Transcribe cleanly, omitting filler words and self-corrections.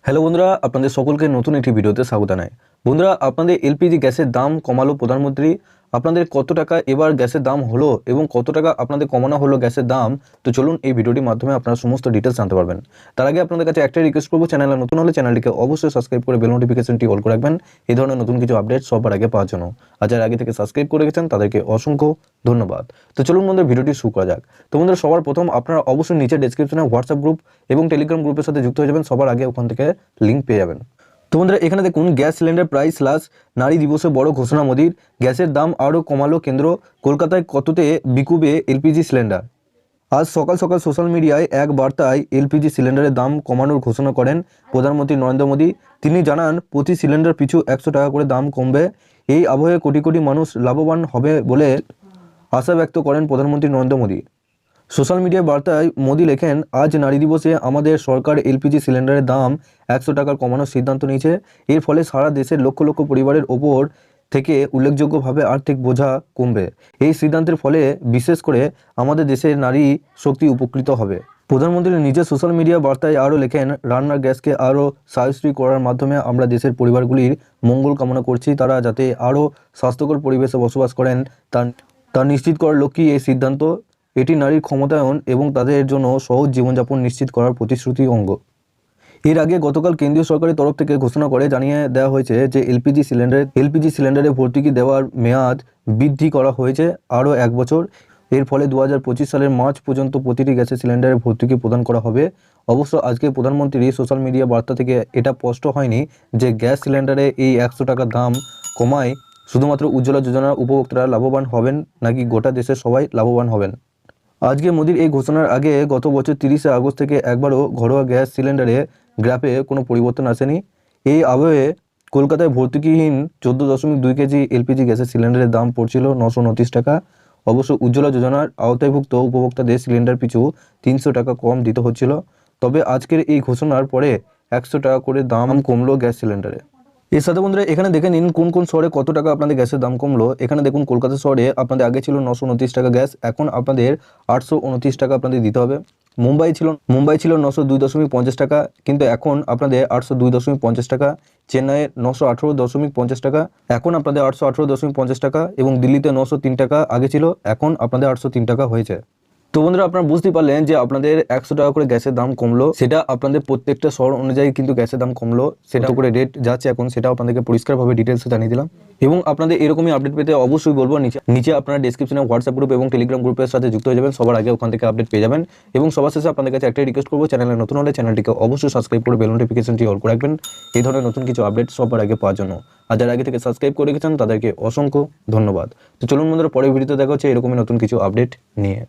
Hello বন্ধুরা, আপনাদের সকলকে নতুন একটি ভিডিওতে স্বাগত জানাই। বন্ধুরা, আপনাদের এলপিজি গ্যাসের দাম কমালো প্রধানমন্ত্রী। আপনাদের কত টাকা এবার গ্যাসের দাম হলো এবং কত টাকা আপনাদের কমানো হলো গ্যাসের দাম, তো চলুন এই ভিডিওটির মাধ্যমে আপনারা সমস্ত ডিটেলস জানতে পারবেন। তার আগে আপনাদের কাছে একটাই রিকোয়েস্ট করবো, চ্যানেলে নতুন হলে চ্যানেলটিকে অবশ্যই সাবস্ক্রাইব করে বেল নোটিফিকেশনটি অল করে রাখবেন এই ধরনের নতুন কিছু আপডেট সবার আগে পাওয়ার জন্য। আর যারা আগে থেকে সাবস্ক্রাইব করে গেছেন তাদেরকে অসংখ্য ধন্যবাদ। তো চলুন বন্ধুরা, ভিডিওটি শুরু করা যাক। তো বন্ধুরা, সবার প্রথম আপনারা অবশ্যই নিচে ডেসক্রিপশনে হোয়াটসঅ্যাপ গ্রুপ এবং টেলিগ্রাম গ্রুপের সাথে যুক্ত হয়ে যাবেন, সবার আগে ওখান থেকে লিঙ্ক পেয়ে যাবেন। তো বন্ধুরা, এখানে দেখুন গ্যাস সিলিন্ডার প্রাইস স্ল্যাশ নারী দিবসে বড় ঘোষণা মোদির, গ্যাসের দাম আরও কমালো কেন্দ্র, কলকাতায় কততে বিকুবে এলপিজি সিলিন্ডার। আজ সকাল সকাল সোশ্যাল মিডিয়ায় এক বার্তায় এলপিজি সিলিন্ডারের দাম কমানোর ঘোষণা করেন প্রধানমন্ত্রী নরেন্দ্র মোদী। তিনি জানান প্রতি সিলিন্ডার পিছু 100 টাকা করে দাম কমবে। এই আবহে কোটি কোটি মানুষ লাভবান হবে বলে আশা ব্যক্ত করেন প্রধানমন্ত্রী নরেন্দ্র মোদী। সোশ্যাল মিডিয়া বার্তায় মোদী লেখেন, আজ নারী দিবসে আমাদের সরকার এলপিজি সিলিন্ডারের দাম 100 টাকার কমানোর সিদ্ধান্ত নিয়েছে। এর ফলে সারা দেশের লক্ষ লক্ষ পরিবারের ওপর থেকে উল্লেখযোগ্যভাবে আর্থিক বোঝা কমবে। এই সিদ্ধান্তের ফলে বিশেষ করে আমাদের দেশের নারী শক্তি উপকৃত হবে। প্রধানমন্ত্রী নিজের সোশ্যাল মিডিয়া বার্তায় আরও লেখেন, রান্নার গ্যাসকে আরও সাশ্রয়ী করার মাধ্যমে আমরা দেশের পরিবারগুলির মঙ্গল কামনা করছি। তারা যাতে আরও স্বাস্থ্যকর পরিবেশে বসবাস করেন তা নিশ্চিত করার লক্ষ্যেই এই সিদ্ধান্ত। এটি নারীর ক্ষমতায়ন এবং তাদের জন্য সহজ জীবনযাপন নিশ্চিত করার প্রতিশ্রুতি অঙ্গ। এর আগে গতকাল কেন্দ্রীয় সরকারের তরফ থেকে ঘোষণা করে জানিয়ে দেওয়া হয়েছে যে এলপিজি সিলিন্ডারে ভর্তুকি দেওয়ার মেয়াদ বৃদ্ধি করা হয়েছে আরও 1 বছর। এর ফলে 2025 সালের মার্চ পর্যন্ত প্রতিটি গ্যাসের সিলিন্ডারে ভর্তুকি প্রদান করা হবে। অবশ্য আজকে প্রধানমন্ত্রী সোশ্যাল মিডিয়া বার্তা থেকে এটা স্পষ্ট হয়নি যে গ্যাস সিলিন্ডারে এই 100 টাকা দাম কমায় শুধুমাত্র উজ্জ্বলা যোজনার উপভোক্তারা লাভবান হবেন নাকি গোটা দেশের সবাই লাভবান হবেন। আজকে মোদির এই ঘোষণার আগে গত বছর 30শে আগস্ট থেকে একবারও ঘরোয়া গ্যাস সিলিন্ডারে গ্রাফে কোনো পরিবর্তন আসেনি। এই আবহে কলকাতায় ভর্তুকিহীন 14.2 কেজি এলপিজি গ্যাসের সিলিন্ডারের দাম পড়ছিল 929 টাকা। অবশ্য উজ্জ্বলা যোজনার আওতায়ভুক্ত উপভোক্তাদের সিলিন্ডার পিছু 300 টাকা কম দিতে হচ্ছিল। তবে আজকের এই ঘোষণার পরে 100 টাকা করে দাম কমলো গ্যাস সিলিন্ডারে। এর সাথে বন্ধুরা, এখানে দেখে নিন কোন কোন শহরে কত টাকা আপনাদের গ্যাসের দাম কমলো। এখানে দেখুন কলকাতা শহরে আপনাদের আগে ছিল 929 টাকা গ্যাস, এখন আপনাদের 829 টাকা আপনাদের দিতে হবে। মুম্বাই ছিল 902.50 টাকা, কিন্তু এখন আপনাদের 802.50 টাকা। চেন্নাইয়ে 918.50 টাকা, এখন আপনাদের 818.50 টাকা। এবং দিল্লিতে 903 টাকা আগে ছিল, এখন আপনাদের 803 টাকা হয়েছে। তো বন্ধুরা, আপনারা বুঝতে পারলেন যে আপনাদের 100 টাকা করে গ্যাসের দাম কমলো। সেটা আপনাদের প্রত্যেকটা শহর অনুযায়ী কিন্তু গ্যাসের দাম কমলো, সেটা করে রেট যাচ্ছে এখন, সেটা আপনাদেরকে পরিষ্কারভাবে ডিটেলসে জানিয়ে দিলাম। এবং আপনাদের এরকমই আপডেট পেতে অবশ্যই বলবো নিচে আপনারা ডেসক্রিপশনে হোয়াটসঅ্যাপ গ্রুপ এবং টেলিগ্রাম গ্রুপের সাথে যুক্ত হয়ে যাবেন, সবার আগে ওখান থেকে আপডেট পেয়ে যাবেন। এবং সবার শেষে আপনাদের কাছে একটাই রিকোয়েস্ট করবো, চ্যানেলে নতুন হলে চ্যানেলটিকে অবশ্যই সাবস্ক্রাইব করে বেল নোটিফিকেশনটি অল করে রাখবেন এই ধরনের নতুন কিছু আপডেট সবার আগে পাওয়ার জন্য। আর যারা আগে থেকে সাবস্ক্রাইব করে রেখেছেন তাদেরকে অসংখ্য ধন্যবাদ। তো চলুন বন্ধুরা, পরের ভিডিওতে দেখা হচ্ছে এরকমই নতুন কিছু আপডেট নিয়ে।